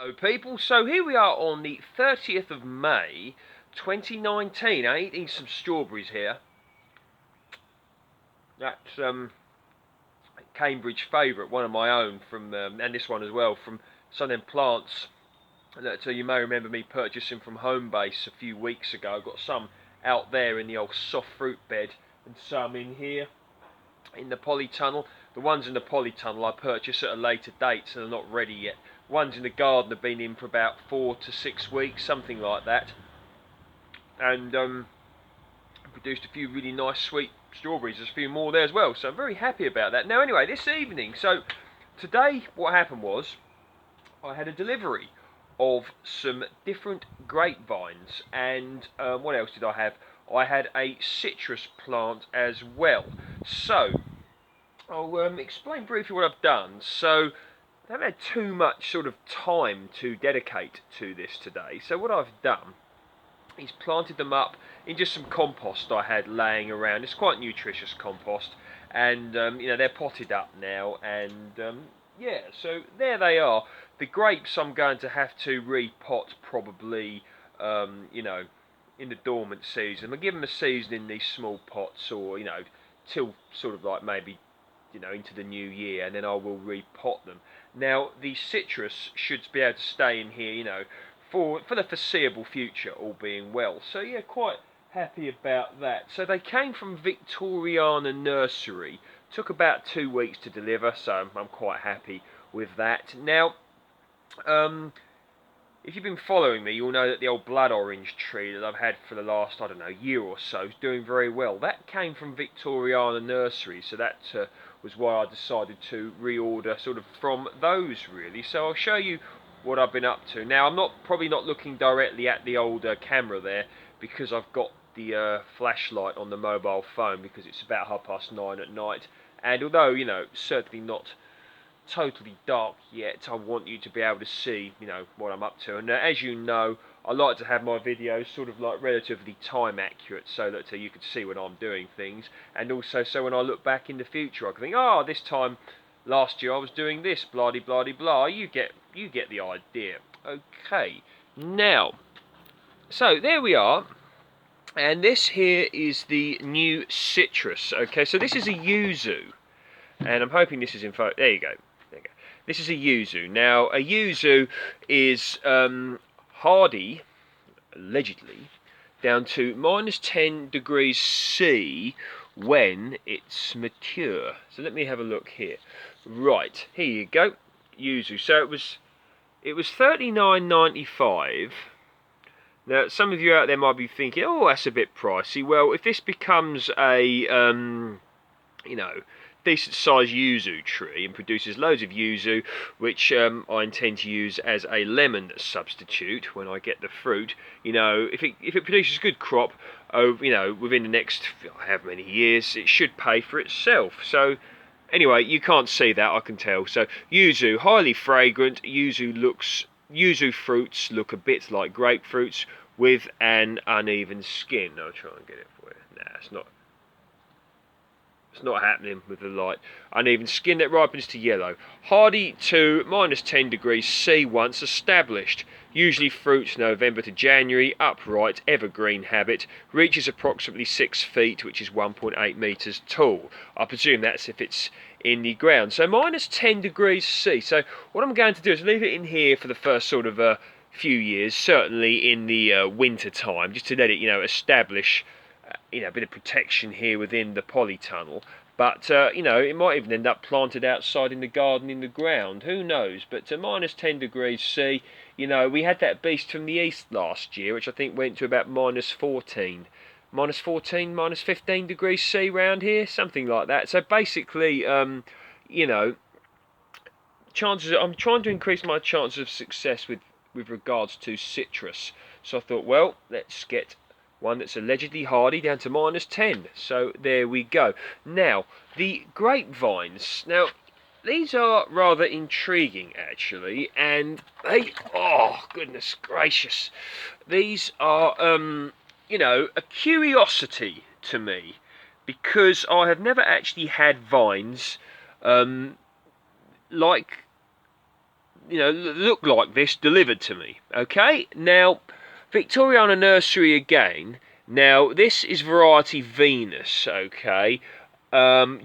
Hello people, so here we are on the 30th of May 2019. I'm eating some strawberries here. That's Cambridge favourite, one of my own, from and this one as well, from some of them plants that you may remember me purchasing from Homebase a few weeks ago. I've got some out there in the old soft fruit bed and some in here in the polytunnel. The ones in the polytunnel I purchased at a later date, so they're not ready yet. Ones in the garden have been in for about 4 to 6 weeks, something like that, and produced a few really nice sweet strawberries. There's a few more there as well, so I'm very happy about that. Now anyway, this evening, so today what happened was I had a delivery of some different grapevines, and what else did I have? I had a citrus plant as well. So I'll explain briefly what I've done. So I haven't had too much sort of time to dedicate to this today. So what I've done is planted them up in just some compost I had laying around. It's quite nutritious compost, and they're potted up now, and yeah, so there they are. The grapes I'm going to have to repot probably, in the dormant season. I'll give them a season in these small pots, or till sort of like maybe into the new year, and then I will repot them. Now the citrus should be able to stay in here, for the foreseeable future, all being well. So yeah, quite happy about that. So they came from Victoriana Nursery. Took about 2 weeks to deliver, so I'm quite happy with that. Now, if you've been following me, you'll know that the old blood orange tree that I've had for the last, I don't know, year or so is doing very well. That came from Victoriana Nursery, so that was why I decided to reorder sort of from those, really. So I'll show you what I've been up to. Now, I'm probably not looking directly at the old camera there, because I've got the flashlight on the mobile phone, because it's about 9:30 at night. And although, certainly not totally dark yet, I want you to be able to see, what I'm up to. And as you know, I like to have my videos sort of like relatively time accurate, so that you can see when I'm doing things, and also so when I look back in the future I can think, oh, this time last year I was doing this, blah de blah de blah. You get the idea. Okay, now, so there we are, and this here is the new citrus. Okay, so this is a yuzu, and I'm hoping this is in photo. There you go. There you go. This is a yuzu. Now, a yuzu is hardy, allegedly, down to -10 degrees C when it's mature. So let me have a look here. Right, here you go, yuzu. So it was $39.95. Now, some of you out there might be thinking, oh, that's a bit pricey. Well, if this becomes a decent sized yuzu tree and produces loads of yuzu, which I intend to use as a lemon substitute when I get the fruit, if it produces a good crop, within the next however many years, it should pay for itself. So anyway, you can't see that, I can tell. So yuzu, highly fragrant. Yuzu fruits look a bit like grapefruits with an uneven skin. I'll try and get it for you. Nah, it's not happening with the light. Uneven skin that ripens to yellow. Hardy to -10 degrees C once established. Usually fruits November to January. Upright, evergreen habit. Reaches approximately 6 feet, which is 1.8 metres tall. I presume that's if it's in the ground. So -10 degrees C. So what I'm going to do is leave it in here for the first sort of few years, certainly in the winter time, just to let it, establish a bit of protection here within the polytunnel. But it might even end up planted outside in the garden in the ground. Who knows? But to -10 degrees C, we had that beast from the east last year, which I think went to about -14, -15 degrees C round here, something like that. So basically, chances. I'm trying to increase my chances of success with regards to citrus. So I thought, well, let's get one that's allegedly hardy down to -10. So there we go. Now, the grapevines. Now, these are rather intriguing, actually, and oh, goodness gracious. These are, a curiosity to me, because I have never actually had vines like look like this delivered to me. Okay, now Victoriana Nursery again. Now this is variety Venus. Okay,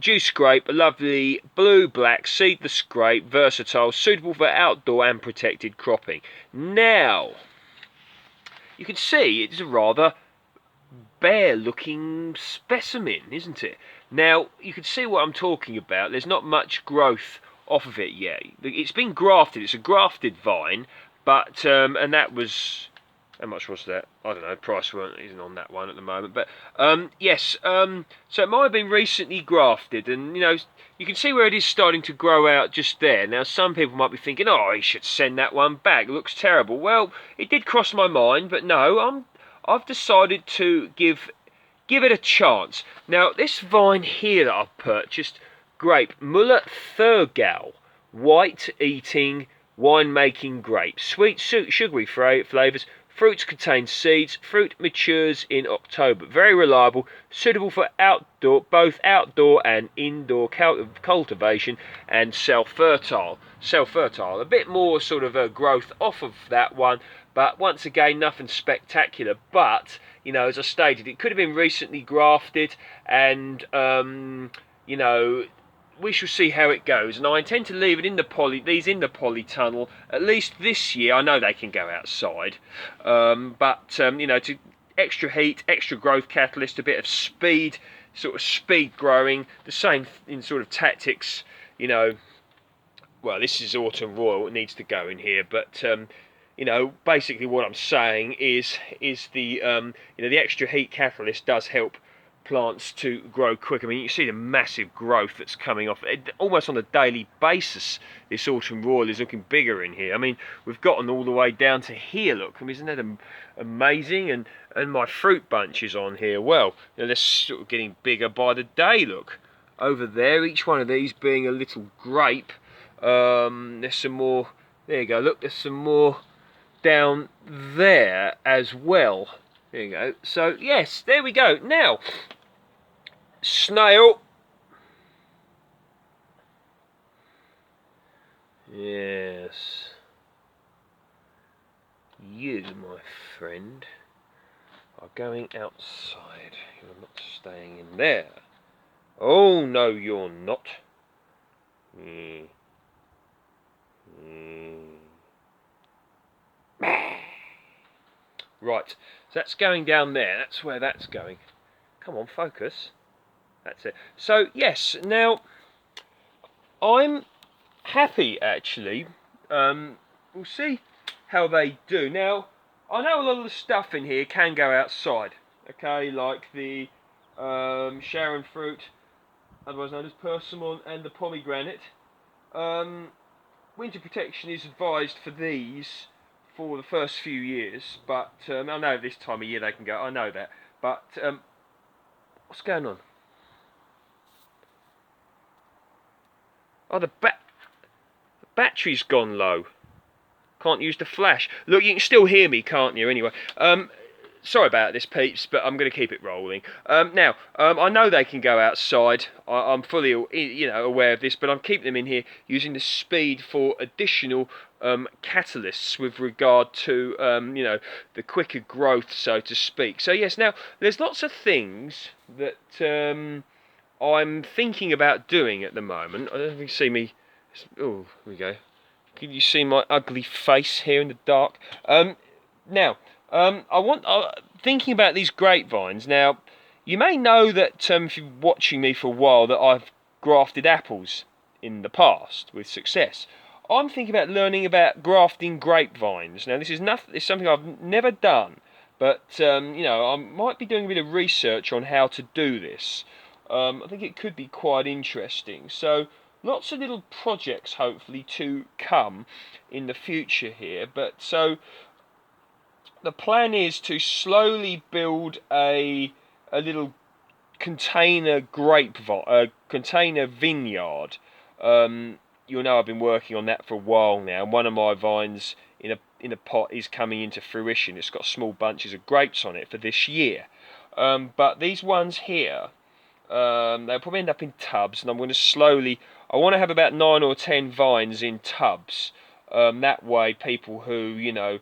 juice grape, a lovely blue-black seedless grape, versatile, suitable for outdoor and protected cropping. Now you can see it's a rather bare-looking specimen, isn't it? Now you can see what I'm talking about. There's not much growth off of it yet. It's been grafted. It's a grafted vine, but and that was, how much was that? I don't know. Price isn't on that one at the moment, but yes. So it might have been recently grafted, and you can see where it is starting to grow out just there. Now some people might be thinking, oh, he should send that one back. It looks terrible. Well, it did cross my mind, but no, I've decided to give it a chance. Now this vine here that I've purchased, grape, Muller Thurgau, white eating, wine-making grape. Sweet, sugary flavours. Fruits contain seeds. Fruit matures in October. Very reliable, suitable for both outdoor and indoor cultivation, and self-fertile. A bit more sort of growth off of that one, but once again, nothing spectacular. But as I stated, it could have been recently grafted, and we shall see how it goes, and I intend to leave it in the polytunnel at least this year. I know they can go outside, but to extra heat, extra growth catalyst, a bit of speed, sort of speed growing, the same in sort of tactics. Well, this is Autumn Royal. It needs to go in here, but basically what I'm saying is the the extra heat catalyst does help plants to grow quicker. I mean, you see the massive growth that's coming off it, almost on a daily basis. This Autumn Royal is looking bigger in here. I mean, we've gotten all the way down to here. Look, I mean, isn't that amazing? And my fruit bunches on here, well, they're sort of getting bigger by the day. Look, over there, each one of these being a little grape. There's some more. There you go. Look, there's some more down there as well. There you go. So yes, there we go. Now, snail. Yes. You, my friend, are going outside. You're not staying in there. Oh no, you're not. Right, so that's going down there. That's where that's going. Come on, focus. That's it. So yes, now I'm happy actually. We'll see how they do. Now I know a lot of the stuff in here can go outside. Okay, like the Sharon fruit, otherwise known as persimmon, and the pomegranate. Winter protection is advised for these for the first few years, but I know this time of year they can go. I know that, but what's going on? Oh, the battery's gone low. Can't use the flash. Look, you can still hear me, can't you? Anyway, sorry about this, peeps, but I'm going to keep it rolling. Now, I know they can go outside. I'm fully, aware of this, but I'm keeping them in here using the speed for additional catalysts with regard to, the quicker growth, so to speak. So yes, now there's lots of things that I'm thinking about doing at the moment. I don't know if you can see me. Oh, here we go. Can you see my ugly face here in the dark? Now. Thinking about these grapevines. Now, you may know that if you're watching me for a while, that I've grafted apples in the past with success. I'm thinking about learning about grafting grapevines. Now, this is something I've never done, but I might be doing a bit of research on how to do this. I think it could be quite interesting. So, lots of little projects hopefully to come in the future here. But so. The plan is to slowly build a little container container vineyard. You'll know I've been working on that for a while now. One of my vines in a pot is coming into fruition. It's got small bunches of grapes on it for this year. But these ones here, they'll probably end up in tubs, and I'm going to slowly. I want to have about 9 or 10 vines in tubs. That way, people who,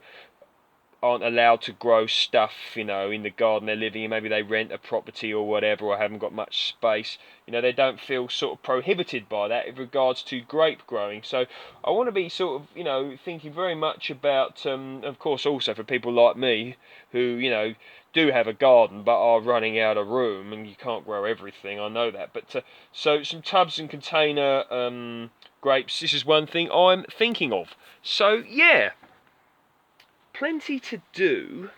aren't allowed to grow stuff, in the garden they're living in. Maybe they rent a property or whatever, or haven't got much space. They don't feel sort of prohibited by that in regards to grape growing. So I want to be sort of, thinking very much about, of course, also for people like me who, do have a garden but are running out of room and you can't grow everything. I know that, but so some tubs and container grapes. This is one thing I'm thinking of. So yeah. Plenty to do,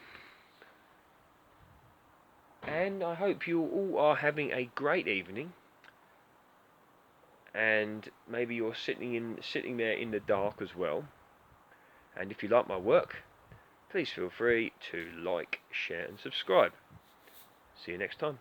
and I hope you all are having a great evening. And maybe you're sitting there in the dark as well. And if you like my work, please feel free to like, share, and subscribe. See you next time.